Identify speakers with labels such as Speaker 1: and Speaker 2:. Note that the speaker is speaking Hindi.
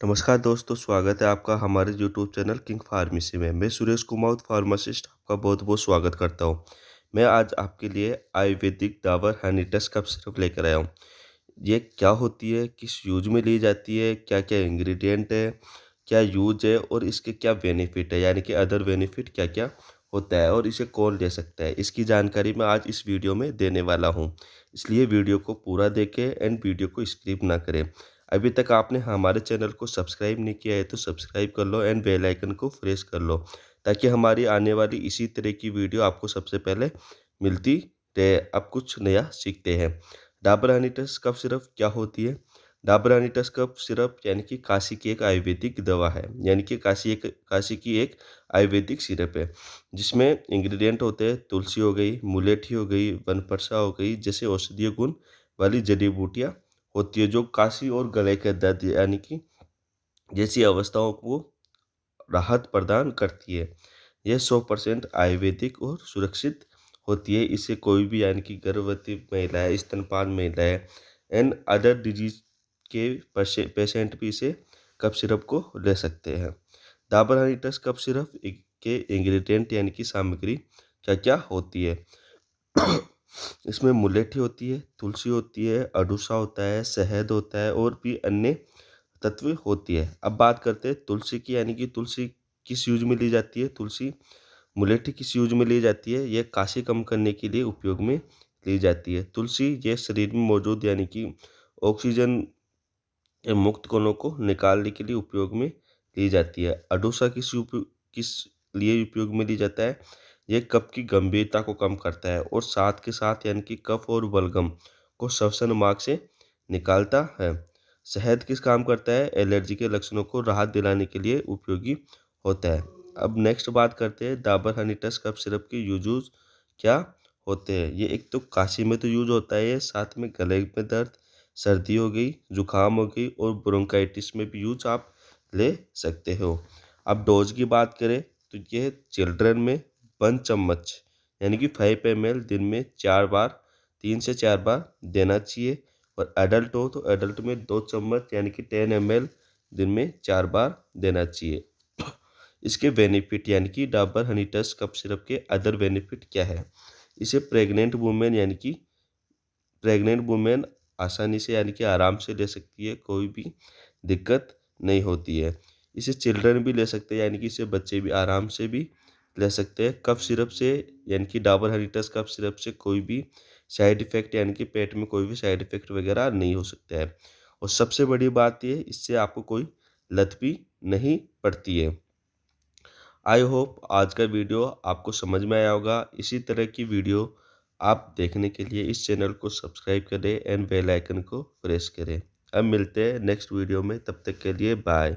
Speaker 1: नमस्कार दोस्तों, स्वागत है आपका हमारे यूट्यूब चैनल किंग फार्मेसी में। मैं सुरेश कुमार फार्मासिस्ट आपका बहुत बहुत स्वागत करता हूं। मैं आज आपके लिए आयुर्वेदिक डाबर हनीटस कफ सिरप लेकर आया हूं। ये क्या होती है, किस यूज में ली जाती है, क्या क्या इंग्रेडिएंट है, क्या यूज है और इसके क्या बेनिफिट है, यानी कि अदर बेनिफिट क्या क्या होता है और इसे कौन ले सकता है, इसकी जानकारी मैं आज इस वीडियो में देने वाला हूं। इसलिए वीडियो को पूरा देखें एंड वीडियो को स्किप ना करें। अभी तक आपने हमारे चैनल को सब्सक्राइब नहीं किया है तो सब्सक्राइब कर लो एंड बेल आइकन को प्रेस कर लो, ताकि हमारी आने वाली इसी तरह की वीडियो आपको सबसे पहले मिलती रहे। अब कुछ नया सीखते हैं। डाबर हनीटस कफ सिरप क्या होती है? डाबर हनीटस कफ सिरप यानी कि काशी की एक आयुर्वेदिक दवा है, यानी कि काशी की एक आयुर्वेदिक सिरप है, जिसमें इंग्रेडिएंट होते हैं तुलसी हो गई, मुलेठी हो गई, वनप्रसा हो गई, जैसे औषधीय गुण वाली जड़ी बूटियाँ होती है, जो काशी और गले के दर्द यानी कि जैसी अवस्थाओं को राहत प्रदान करती है। यह 100% आयुर्वेदिक और सुरक्षित होती है। इसे कोई भी यानी कि गर्भवती महिलाएं, स्तनपान महिलाएं एंड अदर डिजीज के पेशेंट भी इसे कफ सिरप को ले सकते हैं। डाबर हनीटस कफ सिरप के इंग्रेडिएंट यानी कि सामग्री क्या क्या होती है? इसमें मुलेठी होती है, तुलसी होती है, अडूसा होता है, शहद होता है और भी अन्य तत्व होती है। अब बात करते हैं तुलसी की, यानी कि तुलसी किस यूज में ली जाती है? तुलसी मुलेठी किस यूज में ली जाती है? यह काशी कम करने के लिए उपयोग में ली जाती है। तुलसी ये शरीर में मौजूद यानी कि ऑक्सीजन के मुक्त कणों को निकालने के लिए उपयोग में ली जाती है। अडूसा किस लिए उपयोग में ली जाता है? यह कफ की गंभीरता को कम करता है और साथ के साथ यानी कि कफ और बलगम को श्वसन मार्ग से निकालता है। शहद किस काम करता है? एलर्जी के लक्षणों को राहत दिलाने के लिए उपयोगी होता है। अब नेक्स्ट बात करते हैं डाबर हनीटस कफ सिरप के यूजूज क्या होते हैं। ये एक तो काशी में तो यूज होता है, साथ में गले में दर्द, सर्दी हो गई, जुकाम हो गई और ब्रोंकाइटिस में भी यूज आप ले सकते हो। अब डोज की बात करें तो ये चिल्ड्रन में 1 चम्मच यानी कि 5 ml दिन में 4 बार, 3 से 4 बार देना चाहिए। और एडल्ट हो तो एडल्ट में 2 चम्मच यानी कि 10 ml दिन में 4 बार देना चाहिए। इसके बेनिफिट यानी कि डाबर हनीटस कफ सिरप के अदर बेनिफिट क्या है? इसे प्रेग्नेंट वुमेन आसानी से यानी कि आराम से ले सकती है, कोई भी दिक्कत नहीं होती है। इसे चिल्ड्रन भी ले सकते हैं, यानी कि इसे बच्चे भी आराम से भी ले सकते हैं। कफ सिरप से यानी कि डाबर हनीटस कफ सिरप से कोई भी साइड इफ़ेक्ट यानी कि पेट में कोई भी साइड इफ़ेक्ट वगैरह नहीं हो सकता है। और सबसे बड़ी बात ये, इससे आपको कोई लत भी नहीं पड़ती है। आई होप आज का वीडियो आपको समझ में आया होगा। इसी तरह की वीडियो आप देखने के लिए इस चैनल को सब्सक्राइब करें एंड बेल आइकन को प्रेस करें। अब मिलते हैं नेक्स्ट वीडियो में, तब तक के लिए बाय।